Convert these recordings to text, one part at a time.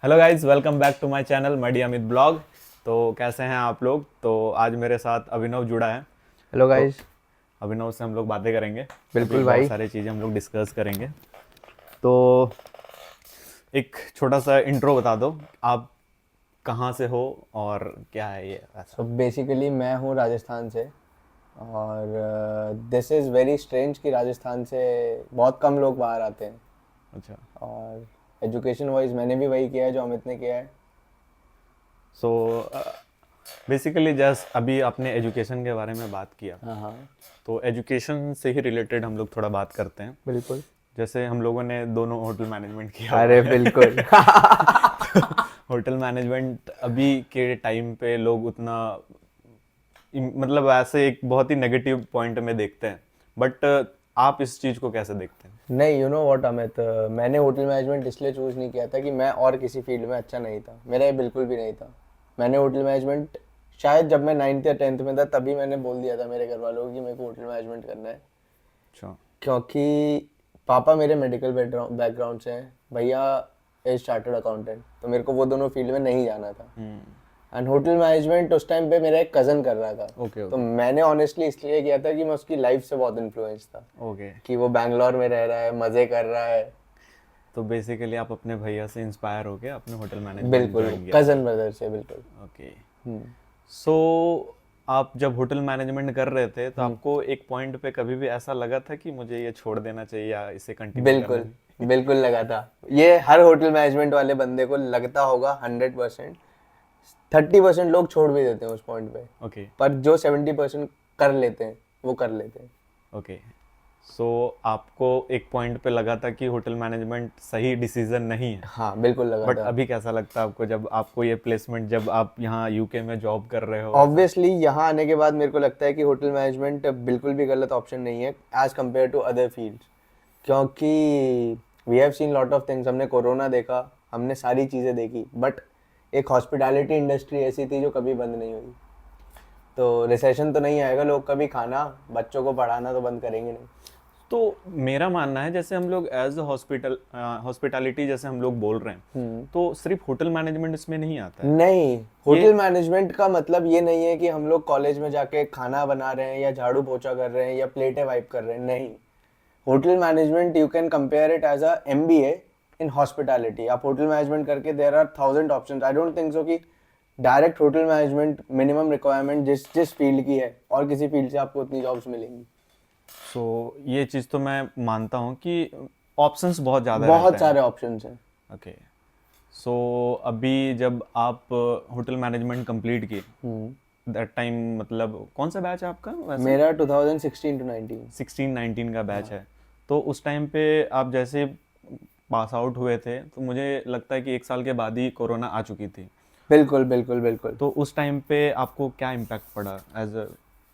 Hello guys, welcome back to my channel muddy Amit blog. तो कैसे हैं आप लोग? तो आज मेरे साथ अभिनव जुड़ा है। हेलो तो गाइस। अभिनव से हम लोग बातें करेंगे। अभी बिल्कुल बहुत भाई। सारी चीज़ें हम लोग डिस्कस करेंगे। तो एक छोटा सा इंट्रो बता दो, आप कहाँ से हो और क्या है ये सो ऐसा। बेसिकली मैं हूँ राजस्थान से। और दिस इज़ वेरी स्ट्रेंज कि राजस्थान से बहुत कम लोग बाहर आते हैं। अच्छा। और एजुकेशन वाइज मैंने भी वही किया है जो अमित ने किया है। सो बेसिकली जस्ट अभी आपने एजुकेशन के बारे में बात किया, हाँ हाँ। तो एजुकेशन से ही रिलेटेड हम लोग थोड़ा बात करते हैं। बिल्कुल। जैसे हम लोगों ने दोनों होटल मैनेजमेंट किया हुआ अरे है। बिल्कुल। होटल मैनेजमेंट अभी के टाइम पे लोग उतना मतलब ऐसे एक बहुत ही नेगेटिव पॉइंट में देखते हैं, बट आप इस चीज़ को कैसे देखते हैं? नहीं, यू नो व्हाट अमित, मैंने होटल मैनेजमेंट इसलिए चूज़ नहीं किया था कि मैं और किसी फील्ड में अच्छा नहीं था। मेरा ये बिल्कुल भी नहीं था। मैंने होटल मैनेजमेंट शायद जब मैं 9th या 10th में था तभी मैंने बोल दिया था मेरे घर वालों को कि मेरे को होटल मैनेजमेंट करना है। अच्छा। क्योंकि पापा मेरे मेडिकल बैकग्राउंड से हैं, भैया इज चार्टर्ड अकाउंटेंट, तो मेरे को वो दोनों फील्ड में नहीं जाना था। एंड होटल मैनेजमेंट उस टाइम पे मेरा एक कज़न कर रहा था। ओके तो ओके मैंने ऑनेस्टली इसलिए किया था कि मैं उसकी लाइफ से बहुत इन्फ्लुएंस था, ओके। कि वो बैंगलोर में रह रहा है, मज़े कर रहा है। तो बेसिकली आप अपने भैया से इंस्पायर होके आपने होटल मैनेजमेंट बिल्कुल, ज्वाइन किया था। कज़न ब्रदर से, बिल्कुल। ओके। हम्म। सो आप जब होटल मैनेजमेंट कर रहे थे तो हम्म। आपको एक पॉइंट पे कभी भी ऐसा लगा था कि मुझे ये छोड़ देना चाहिए या इसे कंटिन्यू करना बिल्कुल। चाहिए? बिल्कुल लगा था। ये हर होटल मैनेजमेंट वाले बंदे को लगता होगा 100%। 30% लोग छोड़ भी देते हैं उस पॉइंट पे, ओके पर जो 70% कर लेते हैं वो कर लेते हैं। ओके। सो आपको एक पॉइंट पे लगा था कि होटल मैनेजमेंट सही डिसीजन नहीं है, हाँ बिल्कुल लगा बट था। अभी कैसा लगता है आपको जब आपको ये प्लेसमेंट, जब आप यहाँ यूके में जॉब कर रहे हो ऐसा? ऑब्वियसली यहाँ आने के बाद मेरे को लगता है कि होटल मैनेजमेंट बिल्कुल भी गलत ऑप्शन नहीं है as compare to other fields. क्योंकि we have seen lot of things. हमने कोरोना देखा, हमने सारी चीज़ें देखी, बट एक हॉस्पिटैलिटी इंडस्ट्री ऐसी थी जो कभी बंद नहीं हुई। तो रिसेशन तो नहीं आएगा, लोग कभी खाना, बच्चों को पढ़ाना तो बंद करेंगे नहीं। तो मेरा मानना है जैसे हम लोग एज हॉस्पिटैलिटी जैसे हम लोग बोल रहे हैं, तो सिर्फ होटल मैनेजमेंट इसमें नहीं आता है। नहीं, ये होटल मैनेजमेंट का मतलब ये नहीं है कि हम लोग कॉलेज में जाके खाना बना रहे हैं या झाड़ू पोछा कर रहे हैं या प्लेटें वाइप कर रहे हैं, नहीं। Hotel management you can compare it as a MBA in hospitality. आप होटल मैनेजमेंट करके there are 1000 options. I don't think so कि direct hotel management minimum requirement जिस जिस फील्ड की है और किसी फील्ड से आपको उतनी जॉब्स मिलेंगी। सो ये चीज़ तो मैं मानता हूँ कि ऑप्शंस बहुत ज़्यादा रहते बहुत हैं। सारे ऑप्शंस हैं। ओके। सो अभी जब आप होटल मैनेजमेंट कंप्लीट की, दैट टाइम मतलब कौन सा बैच है आपका वैसे? मेरा 2016 to 19। 16-19 का बैच है। तो उस टाइम पे आप जैसे पास आउट हुए थे तो मुझे लगता है कि एक साल के बाद ही कोरोना आ चुकी थी। बिल्कुल बिल्कुल बिल्कुल। तो उस टाइम पे आपको क्या इम्पैक्ट पड़ा एज अ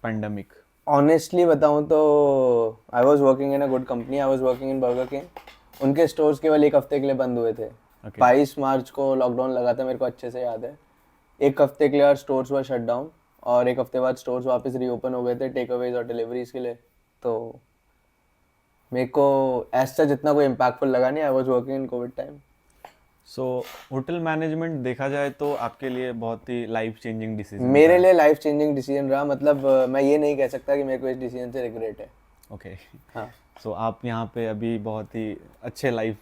पेंडेमिक? ऑनेस्टली बताऊं तो I was working in a good company. I was working in burger king. उनके स्टोर्स केवल एक हफ्ते के लिए बंद हुए थे। ओके 22 मार्च को लॉकडाउन लगा था, मेरे को अच्छे से याद है। एक हफ्ते के लिए और स्टोर्स वर शट डाउन, और एक हफ्ते बाद स्टोर्स वापस रीओपन हो गए थे टेक अवेज और डिलीवरीज के लिए। तो मेरे को ऐसा जितना कोई इम्पैक्टफुल लगा नहीं। I was working in Covid time. So hotel management देखा जाए तो आपके लिए बहुत ही लाइफ चेंजिंग डिसीजन मेरे था। लिए लाइफ चेंजिंग डिसीजन रहा। मतलब मैं ये नहीं कह सकता कि मेरे को इस डिसीजन से रिग्रेट है। ओके। हाँ। सो आप यहाँ पे अभी बहुत ही अच्छे लाइफ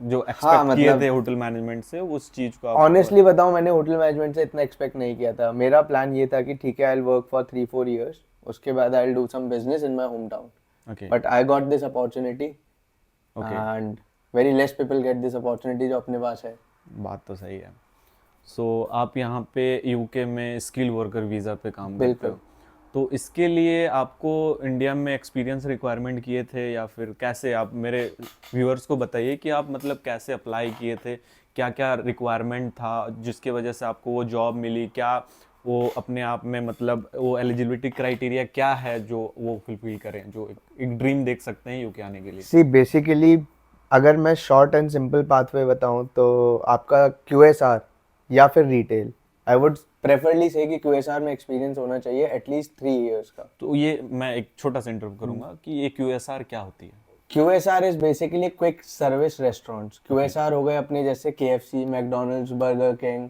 जो हाँ एक्सपेक्ट किए थे मतलब होटल मैनेजमेंट से, उस चीज़ को आप ऑनेस्टली बताऊं, मैंने होटल मैनेजमेंट से इतना एक्सपेक्ट नहीं किया था। मेरा प्लान ये था कि ठीक है, I will work for 3-4 years, उसके बाद I will do some business in my hometown. Okay but I got this opportunity, okay. And very less people get this opportunity जो अपने पास है। बात तो सही है। सो आप यहाँ पे यूके में स्किल वर्कर वीज़ा पे काम करते बिल्कुल। हो, तो इसके लिए आपको इंडिया में एक्सपीरियंस रिक्वायरमेंट किए थे या फिर कैसे? आप मेरे व्यूअर्स को बताइए कि आप मतलब कैसे अप्लाई किए थे, क्या क्या रिक्वायरमेंट था जिसके वजह से आपको वो जॉब मिली, क्या वो अपने आप में मतलब वो एलिजिबिलिटी क्राइटेरिया क्या है जो वो फुलफिल करें, जो एक ड्रीम देख सकते हैं यूके आने के लिए? सी बेसिकली, अगर मैं शॉर्ट एंड सिंपल पाथवे बताऊं तो आपका क्यूएसआर या फिर रिटेल। आई वुड प्रेफरली से कि क्यूएसआर में एक्सपीरियंस होना चाहिए एटलीस्ट 3 years का। तो ये मैं एक छोटा सा इंटरव्यू करूंगा कि ये क्यूएसआर क्या होती है? QSR is basically quick service restaurants. QSR हो गए अपने जैसे KFC, मैकडोनल्ड्स, बर्गर किंग,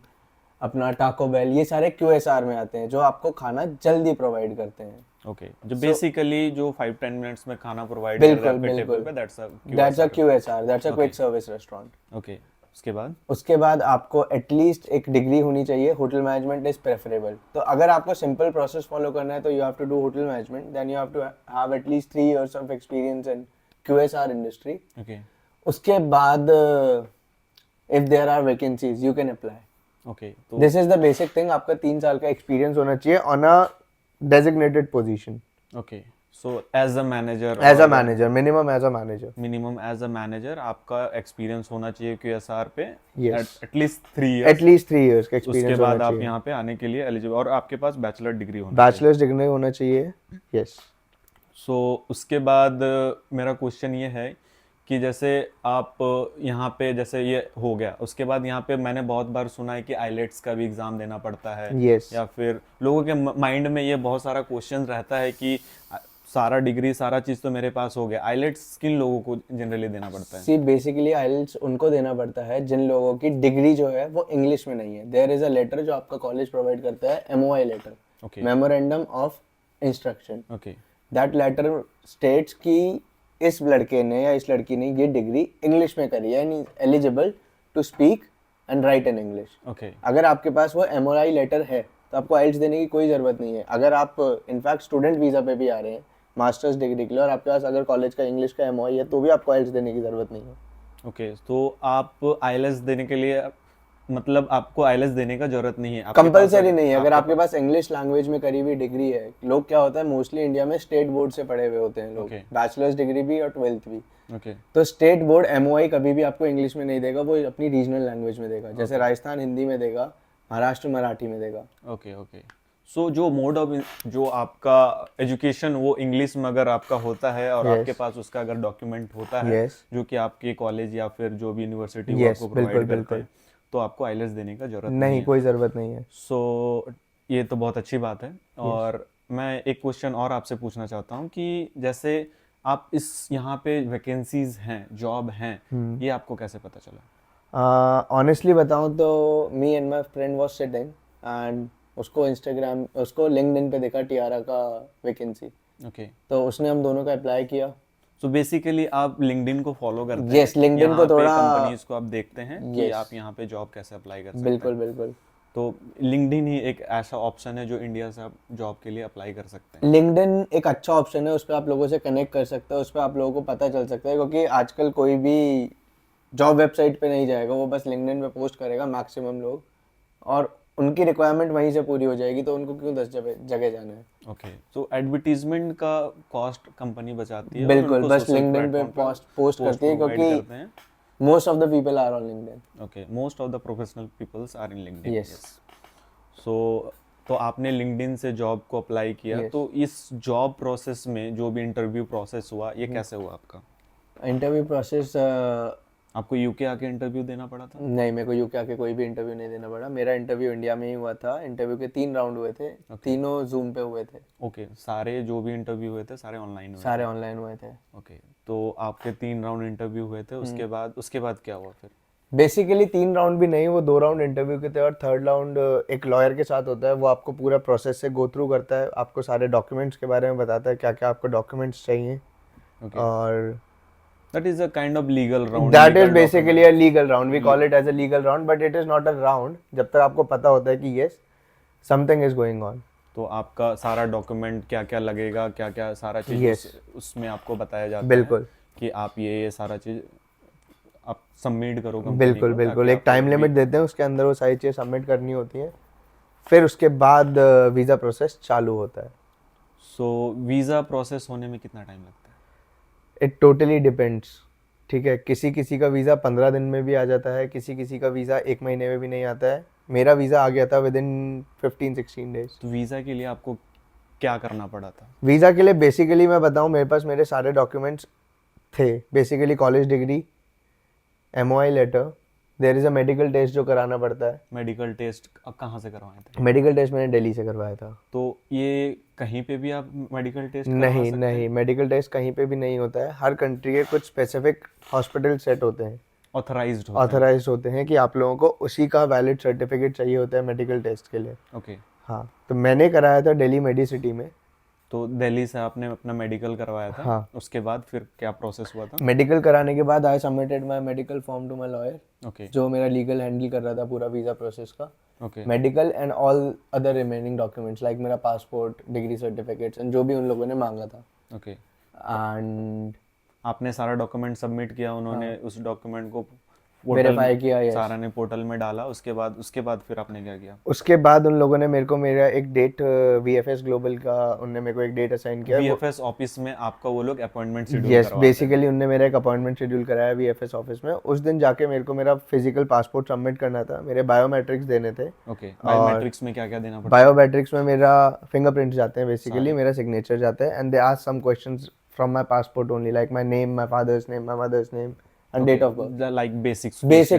अपना टाको बेल, ये सारे QSR में आते हैं जो आपको खाना जल्दी प्रोवाइड करते हैं। ओके, जो बेसिकली जो 5-10 मिनट्स में खाना प्रोवाइड कर रहा है बिल्कुल आपके टेबल बिल्कुल, पे, that's a that's a QSR। QSR, that's a okay quick service restaurant. Okay, उसके बाद? उसके बाद आपको एटलीस्ट एक डिग्री होनी चाहिए। Hotel management is preferable. तो अगर आपको सिंपल प्रोसेस फॉलो करना है तो you have to do hotel management, then you have to have at least 3 years of experience in QSR industry. Okay उसके बाद if there are vacancies you can apply. Okay, तो this is the basic thing. आपका 3 साल का experience होना चाहिए on a designated position okay, so as a manager, as a manager, minimum age a manager. Minimum age a manager आपका experience होना चाहिए QSR पे, Yes. At least 3 years. At least 3 years का उसके एक्सपीरियंस बाद होना आप चाहिए। यहाँ पे आने के लिए एलिजिबल, और आपके पास बैचलर डिग्री होनी चाहिए। बैचलर्स डिग्री होना चाहिए। यस। सो उसके बाद मेरा क्वेश्चन ये है कि जैसे आप यहाँ पे जैसे ये हो गया, उसके बाद यहाँ पे मैंने बहुत बार सुना है कि आइलेट्स का भी एग्ज़ाम देना पड़ता है, Yes. या फिर लोगों के माइंड में ये बहुत सारा क्वेश्चन रहता है कि सारा डिग्री सारा चीज़ तो मेरे पास हो गया, आइलेट्स किन लोगों को जनरली देना पड़ता है? सी बेसिकली आइल्स उनको देना पड़ता है जिन लोगों की डिग्री जो है वो इंग्लिश में नहीं है। देयर इज अ लेटर जो आपका कॉलेज प्रोवाइड करता है, MOI letter, okay memorandum of instruction. Okay that letter states कि इस लड़के ने या इस लड़की ने ये डिग्री इंग्लिश में करी है and is eligible to speak and write in English. Okay अगर आपके पास वो MOI लेटर है तो आपको आइल्स देने की कोई ज़रूरत नहीं है। अगर आप इनफैक्ट स्टूडेंट वीज़ा पे भी आ रहे हैं मास्टर्स डिग्री के लिए और आपके पास अगर कॉलेज का इंग्लिश का MOI है तो भी आपको आइल्स देने की ज़रूरत नहीं है। ओके, तो आप आईएलएस देने के लिए, मतलब आपको आईएलएस देने का जरूरत नहीं है, आपके पास कंपलसरी नहीं है। अगर आपके आपके पास इंग्लिश लैंग्वेज में करी हुई डिग्री है, लोग क्या होता है मोस्टली इंडिया में स्टेट बोर्ड से पढ़े हुए होते हैं लोग, Okay. बैचलर्स डिग्री भी और 12th भी। ओके तो स्टेट बोर्ड MOI कभी भी आपको इंग्लिश में नहीं देगा, वो अपनी रीजनल लैंग्वेज में देगा। जैसे राजस्थान हिंदी में देगा, महाराष्ट्र मराठी में देगा। ओके ओके, सो जो मोड ऑफ जो आपका एजुकेशन वो इंग्लिश में अगर आपका होता है और Yes. आपके पास उसका अगर डॉक्यूमेंट होता है Yes. जो कि आपके कॉलेज या फिर जो भी यूनिवर्सिटी वो Yes, आपको प्रोवाइड बिल्कुल, करते हैं, बिल्कुल। तो आपको आईएलएस देने का जरूरत नहीं, है। कोई ज़रूरत नहीं है। सो ये तो बहुत अच्छी बात है। और मैं एक क्वेश्चन और आपसे पूछना चाहता हूँ कि जैसे आप इस यहाँ पे वैकेंसीज हैं, जॉब हैं, ये आपको कैसे पता चला? ऑनेस्टली बताऊं तो me and my friend was sitting and उसको लिंक्डइन पे देखा टियारा का वैकेंसी, ओके, तो उसने हम दोनों का अप्लाई किया। सो बेसिकली आप लिंक्डइन को फॉलो करते Yes, हैं, LinkedIn को यहाँ पे थोड़ा- कंपनीज को आप देखते हैं कि Yes. आप यहाँ पे जॉब कैसे अप्लाई कर सकते बिल्कुल हैं। बिल्कुल। तो लिंक्डइन ही एक ऐसा ऑप्शन है जो इंडिया से आप जॉब के लिए अप्लाई कर सकते हैं। लिंक्डइन एक अच्छा ऑप्शन है, उस पर आप लोगों से कनेक्ट कर सकते हो, उस पर आप लोगों को पता चल सकता है, क्योंकि आजकल कोई भी जॉब वेबसाइट पे नहीं जाएगा, वो बस लिंक्डइन पे पोस्ट करेगा मैक्सिमम लोग, और उनकी रिक्वायरमेंट वहीं से पूरी हो जाएगी, तो उनको क्यों 10 जगह जाना है। ओके, तो एडवर्टीजमेंट का कॉस्ट कंपनी बचाती है और बिल्कुल, उनको बस social लिंक्डइन पे platform पोस्ट करती है, provide क्योंकि करते हैं। Most of the people are on LinkedIn. Okay, most of the professional peoples are in LinkedIn. Yes. So तो आपने लिंक्डइन से जॉब को अप्लाई किया, Yes. तो इस जॉब प्रोसेस में जो भी इंटरव्यू प्रोसेस हुआ ये कैसे हुआ आपका? इंटरव्यू प्रोसेस आपको यूके आके इंटरव्यू देना पड़ा था? नहीं, मेरे को यूके आके कोई भी इंटरव्यू नहीं देना पड़ा। मेरा इंटरव्यू इंडिया में ही हुआ था। इंटरव्यू के 3 राउंड हुए थे, तीनों जूम पे हुए थे, ओके, सारे जो भी इंटरव्यू हुए थे सारे ऑनलाइन हुए? सारे ऑनलाइन हुए थे। ओके, तो आपके 3 राउंड इंटरव्यू हुए थे, उसके बाद क्या हुआ फिर? बेसिकली 3 राउंड भी नहीं, वो 2 राउंड इंटरव्यू के थे, और थर्ड राउंड एक लॉयर के साथ होता है। वो आपको पूरा प्रोसेस से गो थ्रू करता है, आपको सारे डॉक्यूमेंट्स के बारे में बताता है क्या क्या आपको डॉक्यूमेंट्स चाहिए। ओके, और that is a kind of legal round. That is basically a legal round, we call it as a legal round, but it is not a round जब तक आपको पता होता है कि yes something is going on. तो आपका सारा डॉक्यूमेंट क्या क्या लगेगा, क्या क्या सारा चीज Yes. उसमें आपको बताया जाता है बिल्कुल कि आप ये सारा चीज आप सबमिट करो कंपनी बिल्कुल को, बिल्कुल, ताकि एक टाइम आपको लिमिट देते हैं, उसके अंदर वो सारी चीज़ सबमिट करनी होती है, फिर उसके बाद वीज़ा प्रोसेस चालू होता है। सो वीज़ा प्रोसेस होने में कितना टाइम लगता है? इट टोटली डिपेंड्स, ठीक है। किसी किसी का वीज़ा 15 दिन में भी आ जाता है, किसी किसी का वीज़ा 1 महीने में भी नहीं आता है। मेरा वीज़ा आ गया था विद इन 15-16 डेज। तो वीज़ा के लिए आपको क्या करना पड़ा था? वीज़ा के लिए बेसिकली मैं बताऊं, मेरे पास मेरे सारे डॉक्यूमेंट्स थे। Basically college degree, MOI letter, there is a medical test जो कराना पड़ता है। मेडिकल टेस्ट कहाँ से करवाए थे? मेडिकल टेस्ट मैंने दिल्ली से करवाया था। तो ये कहीं पे भी आप मेडिकल टेस्ट करवा नहीं सकते नहीं, हैं? मेडिकल टेस्ट कहीं पे भी नहीं होता है, हर कंट्री के कुछ स्पेसिफिक हॉस्पिटल सेट होते हैं, ऑथराइज्ड होते हैं? ऑथराइज्ड होते हैं कि आप लोगों को उसी का वैलिड सर्टिफिकेट चाहिए होता है मेडिकल टेस्ट के लिए। ओके। हाँ, तो मैंने कराया था दिल्ली मेडिसिटी में। तो दिल्ली से आपने अपना मेडिकल करवाया था? हाँ। उसके बाद फिर क्या प्रोसेस हुआ था? मेडिकल कराने के बाद I submitted my medical form to my lawyer, okay जो मेरा लीगल हैंडल कर रहा था पूरा वीज़ा प्रोसेस का। Okay medical and all other remaining documents like मेरा पासपोर्ट, डिग्री सर्टिफिकेट्स एंड जो भी उन लोगों ने मांगा था। ओके। एंड आपने सारा डॉक्यूमेंट सबमिट किया, उन्होंने उस डॉक्यूमेंट को पोर्टल वेरीफाई किया, yes। सारा ने पोर्टल में डाला, उसके बाद फिर आपने क्या किया? उसके बाद उन लोगों ने मेरे को मेरा एक डेट वीएफएस ग्लोबल का उनने मेरे को एक डेट असाइन किया। वीएफएस ऑफिस में आपका वो लोग अपॉइंटमेंट शेड्यूल यस, करवाते हैं? बेसिकली उनने मेरा एक अपॉइंटमेंट शेड्यूल कराया वीएफएस ऑफिस में। उस दिन जाके मेरे को मेरा फिजिकल पासपोर्ट सबमिट करना था, मेरे बायोमेट्रिक्स देने थे। ओके। बायोमेट्रिक्स में क्या क्या देना पड़ता बायोमेट्रिक्स में मेरा फिंगरप्रिंट जाते हैं बेसिकली, सारे। मेरा सिग्नेचर जाता है, and they ask some questions from my passport only like my name, my father's name, my mother's name and date of birth. Like basic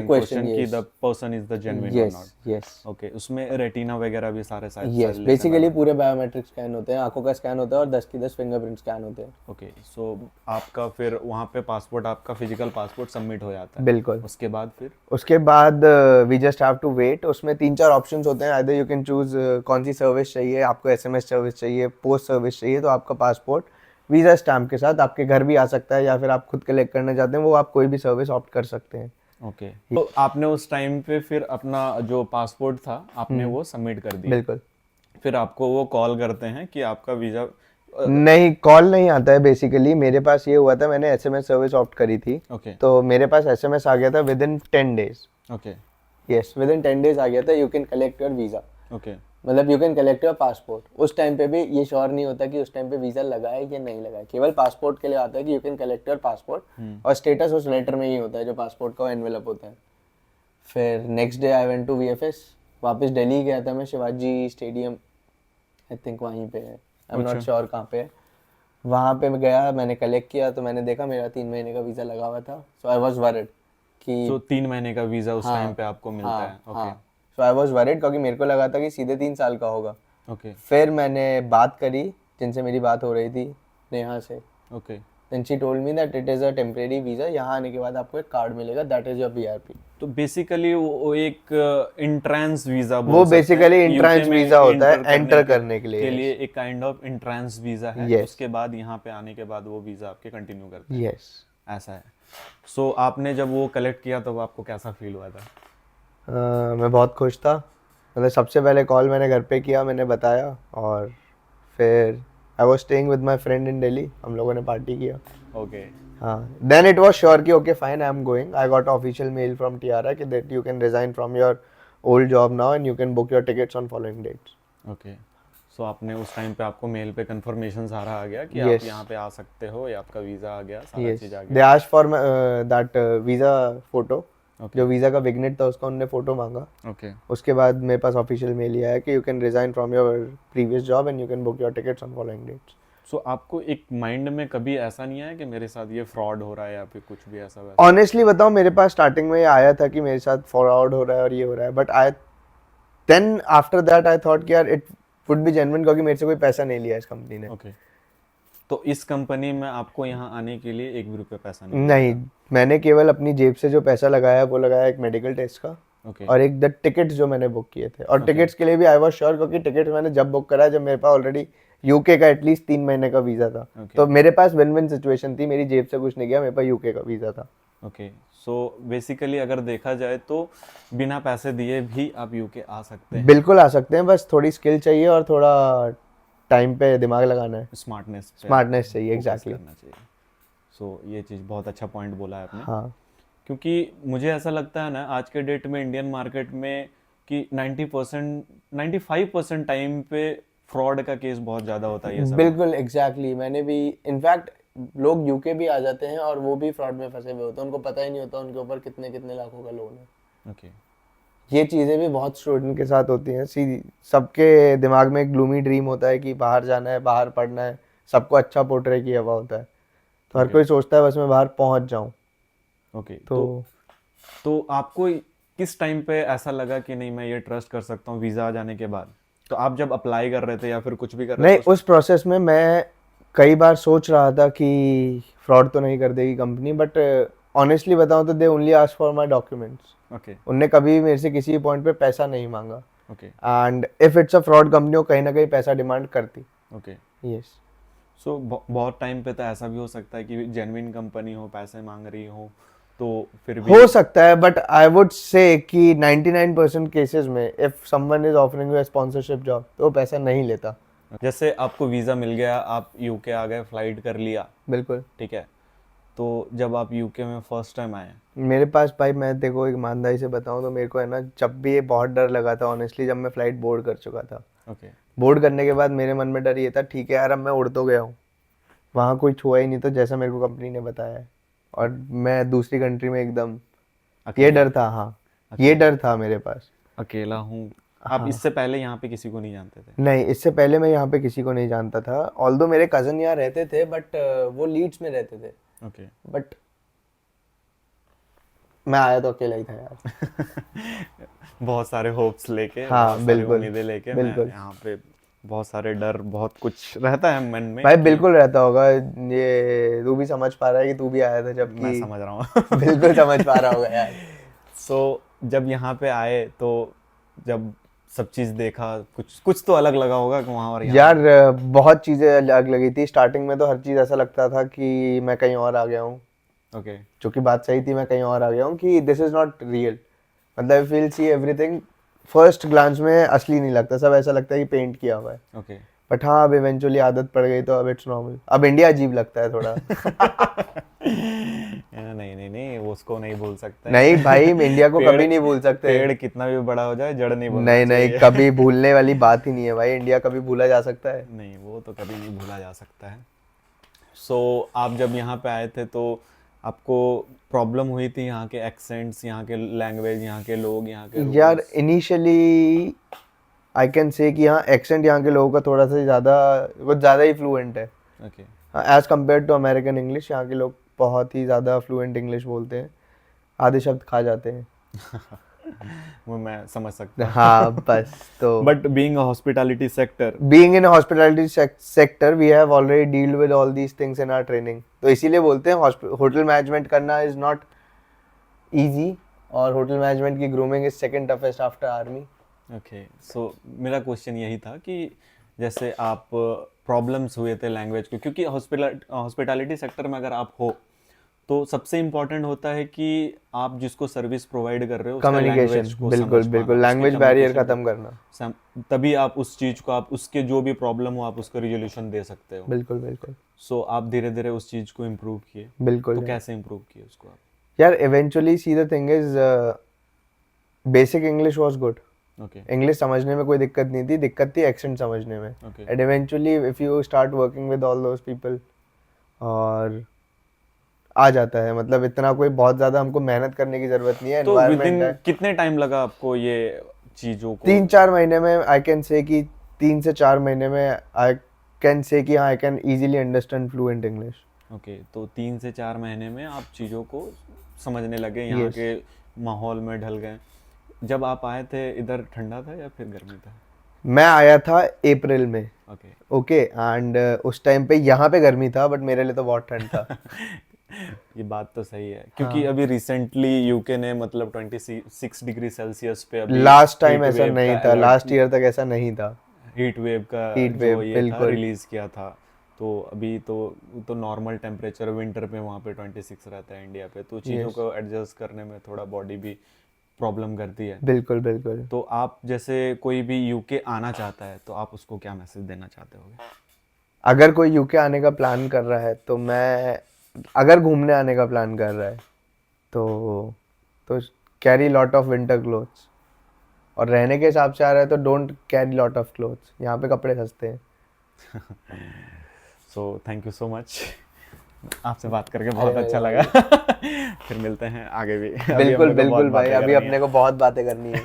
question, कि yes। The person is the genuine और yes not? Yes okay. उसमें retina वगैरह भी सारे सारे yes, basically पूरे biometric scan होते हैं, आंखों का स्कैन होता है और 10 की 10 फिंगरप्रिंट स्कैन होते हैं। ओके। सो आपका फिर वहाँ पे पासपोर्ट, आपका फिजिकल पासपोर्ट सबमिट हो जाता है? बिल्कुल। उसके बाद फिर? उसके बाद we just have to wait. उसमें 3-4 ऑप्शंस होते हैं, आइदर यू कैन चूज कौन सी सर्विस चाहिए आपको, एसएमएस सर्विस चाहिए, पोस्ट सर्विस चाहिए, तो आपका पासपोर्ट वीज़ा स्टैम्प के साथ आपके घर भी आ सकता है, या फिर आप खुद कलेक्ट करना चाहते हैं वो आप कोई भी सर्विस ऑप्ट कर सकते हैं। ओके। तो आपने उस टाइम पे फिर अपना जो पासपोर्ट था आपने वो सबमिट कर दिया? बिल्कुल। फिर आपको वो कॉल करते हैं कि आपका वीज़ा? नहीं, कॉल नहीं आता है बेसिकली। मेरे पास ये हुआ था, मैंने एसएमएस सर्विस ऑप्ट करी थी, ओके तो मेरे पास एसएमएस आ गया था within 10 days. Okay yes, within 10 days आ गया था, you can collect your visa, okay मतलब you can collect your passport. उस टाइम पे भी ये श्योर नहीं होता कि उस टाइम पे वीज़ा लगा है कि नहीं लगा है, केवल पासपोर्ट के लिए आता है कि you can collect your passport, और स्टेटस उस लेटर में ही होता है जो पासपोर्ट का एनवेलप होता है। फिर next day I went to VFS, वापस दिल्ली गया था मैं, शिवाजी स्टेडियम आई थिंक वहीं पे है, आई एम नॉट श्योर कहाँ पे है। वहाँ पे मैं गया, मैंने कलेक्ट किया, तो मैंने देखा मेरा 3 महीने का वीज़ा लगा हुआ था। सो आई वॉज वरिड कि तो 3 महीने का वीज़ा उस टाइम पे आपको मिलता है? Okay so I was worried, क्योंकि मेरे को लगा था कि सीधे 3 साल का होगा। ओके फिर मैंने बात करी जिनसे मेरी बात हो रही थी, नेहा से। Okay. Then she told me that it is a temporary visa, यहाँ आने के बाद आपको एक कार्ड मिलेगा, दैट इज़ योर बीआरपी। तो बेसिकली वो एक इंट्रांस वीज़ा बोल वो सकते हैं। बेसिकली इंट्रांस UK में वीज़ा होता है enter एंटर करने के के लिए। लिए एक काइंड ऑफ इंट्रांस वीज़ा है। Yes। उसके बाद यहाँ पे आने के बाद वो वीज़ा आपके कंटिन्यू करते हैं? यस। ऐसा है। सो आपने जब वो कलेक्ट किया तो आपको कैसा फील हुआ था? मैं बहुत खुश था। मतलब सबसे पहले कॉल मैंने घर पे किया, मैंने बताया, और फिर I was staying with my friend in Delhi, हम लोगों ने पार्टी किया। ओके हाँ, देन इट वॉज श्योर कि okay fine, I am going. I got official mail from Tiara कि that you can resign from your old job now and you can book your tickets on following dates. Okay. So आपने उस time पे आपको mail पे confirmation सारा आ गया कि Yes। आप यहाँ पे आ सकते हो, या आपका वीज़ा आ गया, सारा यस, चीज़ आ दे गया? Asked for that visa photo, Okay। जो वीज़ा का विग्नेट था उसका उन्होंने फोटो मांगा। ओके उसके बाद मेरे पास ऑफिशियल मेल ही आया कि you can resign from your previous job and you can book your tickets on following dates. So आपको एक माइंड में कभी ऐसा नहीं आया कि मेरे साथ ये फ्रॉड हो रहा है या फिर कुछ भी ऐसा वैसा? ऑनेस्टली बताऊं, मेरे पास स्टार्टिंग में ये आया था कि मेरे साथ फ्रॉड हो रहा है और ये हो रहा है, but I then after that I thought कि यार इट वुड बी जेन्युइन, क्योंकि मेरे से कोई पैसा नहीं लिया इस कंपनी ने। ओके। तो इस कंपनी में आपको यहाँ आने के लिए 1 भी रुपया पैसा नहीं? नहीं, मैंने केवल अपनी जेब से जो पैसा लगाया वो लगाया एक मेडिकल टेस्ट का, ओके और एक द टिकट्स जो मैंने बुक किए थे। और टिकट्स के लिए भी आई वॉज श्योर, क्योंकि टिकट्स मैंने जब बुक करा जब मेरे पास ऑलरेडी यूके का एटलीस्ट 3 महीने का वीज़ा था। Okay। तो मेरे पास विन विन सिचुएशन थी, मेरी जेब से कुछ नहीं गया, मेरे पास यूके का वीज़ा था। ओके। सो बेसिकली अगर देखा जाए तो बिना पैसे दिए भी आप यूके आ सकते हैं? बिल्कुल आ सकते हैं, बस थोड़ी स्किल चाहिए और थोड़ा टाइम पे दिमाग लगाना है, स्मार्टनेस चाहिए। एग्जैक्टली करना चाहिए। सो ये चीज़ बहुत अच्छा पॉइंट बोला है आपने। हाँ, क्योंकि मुझे ऐसा लगता है ना आज के डेट में इंडियन मार्केट में कि 90% 95% टाइम पे फ्रॉड का केस बहुत ज़्यादा होता है ये सब। बिल्कुल एग्जैक्टली। मैंने भी इनफैक्ट लोग यूके भी आ जाते हैं और वो भी फ्रॉड में फंसे हुए होते हैं, उनको पता ही नहीं होता उनके ऊपर कितने कितने लाखों का लोन है। ओके। ये चीज़ें भी बहुत स्टूडेंट के साथ होती हैं। सबके दिमाग में एक ग्लूमी ड्रीम होता है कि बाहर जाना है, बाहर पढ़ना है, सबको अच्छा पोर्ट्रे किया हुआ होता है, तो हर कोई सोचता है बस मैं बाहर पहुंच जाऊं। ओके। तो तो आपको किस टाइम पे ऐसा लगा कि नहीं मैं ये ट्रस्ट कर सकता हूँ वीज़ा आ जाने के बाद? तो आप जब अप्लाई कर रहे थे या फिर कुछ भी कर रहे नहीं, थे उस प्रोसेस में मैं कई बार सोच रहा था कि फ्रॉड तो नहीं कर देगी कंपनी, बट ऑनेस्टली बताऊं तो they only ask for my documents. Okay उनने कभी भी मेरे से किसी पॉइंट पे पैसा नहीं मांगा। Okay and if it's a fraud company, वो कहीं ना कहीं पैसा डिमांड करती। ओके। यस। सो बहुत टाइम पे तो ऐसा भी हो सकता है कि जेन्युइन कंपनी हो, पैसे मांग रही हो, तो फिर भी हो सकता है, बट आई वुड से कि 99% केसेस में if someone is offering you a sponsorship job तो वो पैसा नहीं लेता। जैसे आपको वीज़ा मिल गया, आप यूके आ गए, फ्लाइट कर लिया, बिल्कुल। ठीक है। तो जब आप यूके में फर्स्ट टाइम आए, मेरे पास भाई, मैं देखो एक ईमानदारी से बताऊं तो मेरे को है ना, जब भी ये बहुत डर लगा था ऑनेस्टली, जब मैं फ्लाइट बोर्ड कर चुका था। ओके बोर्ड करने के बाद मेरे मन में डर ये था, ठीक है यार अब मैं उड़ तो गया हूँ, वहाँ कोई छुआ ही नहीं तो जैसा मेरे को कंपनी ने बताया है, और मैं दूसरी कंट्री में एकदम, ये अकेला डर था। हाँ, ये अकेला डर था मेरे पास। अकेला हूँ। आप हाँ। इससे पहले यहाँ पे किसी को नहीं जानते थे? नहीं, इससे पहले मैं यहाँ पे किसी को नहीं जानता था, ऑल्दो मेरे कज़न यहाँ रहते थे, बट वो लीड्स में रहते थे। ओके बट मैं आया तो अकेला ही था यार। बहुत सारे होप्स लेके, हाँ बहुत सारी बिल्कुल, उम्मीदें लेके मैं बिल्कुल। यहाँ पे, बहुत सारे डर, बहुत कुछ रहता है मन में भाई कि बिल्कुल रहता होगा, ये तू भी समझ पा रहा है कि तू भी आया था जबकि। मैं समझ रहा हूँ। बिल्कुल समझ पा रहा होगा यार। सो जब यहाँ पे आए तो जब सब चीज़ देखा, कुछ कुछ तो अलग लगा होगा कि वहाँ और यहाँ यार बहुत चीज़ें अलग लगी थी स्टार्टिंग में, तो हर चीज़ ऐसा लगता था कि मैं कहीं और आ गया हूँ, पे। ओके जो कि बात सही थी, मैं कहीं और आ गया हूँ, कि दिस इज़ नॉट रियल। मतलब feel see everything first glance में असली नहीं लगता, सब ऐसा लगता है कि पेंट किया हुआ है। ओके। बट हाँ, अब इवेंचुअली आदत पड़ गई तो अब इट्स नॉर्मल। अब इंडिया अजीब लगता है थोड़ा। नहीं नहीं नहीं, वो उसको नहीं भूल सकते। नहीं भाई, इंडिया को पेड़ कभी नहीं भूल सकते। पेड़ कितना भी बड़ा हो जाए, जड़ नहीं भूलना नहीं नहीं, चाहिए। कभी भूलने वाली बात ही नहीं है भाई, इंडिया कभी भूला जा सकता है? नहीं, वो तो कभी नहीं भूला जा सकता है। सो आप जब यहाँ पे आए थे तो आपको प्रॉब्लम हुई थी यहाँ के एक्सेंट्स, यहाँ के लैंग्वेज, यहाँ के लोग, यहाँ के यार rules? Initially I can say कि यहाँ एक्सेंट यहाँ के लोगों का थोड़ा सा ज़्यादा, कुछ ज़्यादा ही फ्लुएंट है okay as compare to American English. यहाँ के लोग बहुत ही ज़्यादा फ्लुएंट इंग्लिश बोलते हैं, आधे शब्द खा जाते हैं। वो मैं समझ सकता हूँ। हाँ बस तो but being a hospitality sector, being in a hospitality sector we have already dealt with all these things in our training, तो इसीलिए बोलते हैं होटल मैनेजमेंट करना is not easy, और होटल मैनेजमेंट की grooming is second toughest after army. Okay. So मेरा question यही था कि जैसे आप प्रॉब्लम्स हुए थे लैंग्वेज को, क्योंकि हॉस्पिटैलिटी सेक्टर में अगर आप हो तो सबसे इम्पोर्टेंट होता है कि आप जिसको सर्विस प्रोवाइड कर रहे हो उसका कम्युनिकेशन, लैंग्वेज को बिल्कुल समझ बिल्कुल, पाना, उसकी लैंग्वेज बैरियर communication खत्म करना। तभी आप उस चीज़ को, आप उसके जो भी प्रॉब्लम हो आप उसको रिजोल्यूशन दे सकते हो। बिल्कुल बिल्कुल सो आप धीरे धीरे उस चीज़ को इम्प्रूव किए। बिल्कुल। तो कैसे इम्प्रूव किए उसको आप? यार eventually see the thing is, basic English was good. Okay English समझने में कोई दिक्कत नहीं थी, दिक्कत थी एक्सेंट समझने में। Okay and eventually if you start working with all those people, और आ जाता है, मतलब इतना कोई बहुत ज्यादा हमको मेहनत करने की जरूरत नहीं है, तो विद एनवायरनमेंट इन है। कितने टाइम लगा आपको ये चीज़ों को? 3-4 महीने में आई कैन से कि 3 से 4 महीने में आई कैन से कि हाँ, I can easily understand fluent English. Okay. तो 3 से 4 महीने में आप चीज़ों को समझने लगे, यहाँ Yes. के माहौल में ढल गए। जब आप आए थे इधर ठंडा था या फिर गर्मी था? मैं आया था अप्रैल में। ओके ओके, एंड उस टाइम पे यहाँ पे गर्मी था, बट मेरे लिए तो बहुत ठंड था। ये बात तो सही है, क्योंकि हाँ। अभी रिसेंटली यूके ने मतलब 26 डिग्री सेल्सियस पे अभी लास्ट टाइम heat ऐसा wave नहीं का था, alert, लास्ट ईयर तक ऐसा नहीं था। हीट वेव का हीट जो वेव, ये था बिल्कुल। रिलीज किया था। तो अभी तो नॉर्मल टेम्परेचर विंटर पे वहाँ पे 26 रहता है इंडिया पे, तो चीज़ों Yes. को एडजस्ट करने में थोड़ा बॉडी भी प्रॉब्लम करती है। बिल्कुल बिल्कुल। तो आप जैसे कोई भी यूके आना चाहता है तो आप उसको क्या मैसेज देना चाहते होगे? अगर कोई यूके आने का प्लान कर रहा है तो मैं, अगर घूमने आने का प्लान कर रहा है तो carry lot of winter clothes, और रहने के हिसाब से आ रहा है तो don't carry lot of clothes, यहाँ पे कपड़े सस्ते हैं। So thank you so much, आपसे बात करके बहुत अरे अच्छा भाई। लगा। फिर मिलते हैं आगे भी। अभी बिल्कुल अपने को बहुत बिल्कुल भाई, बातें अभी करनी है। अपने को बहुत बातें करनी है।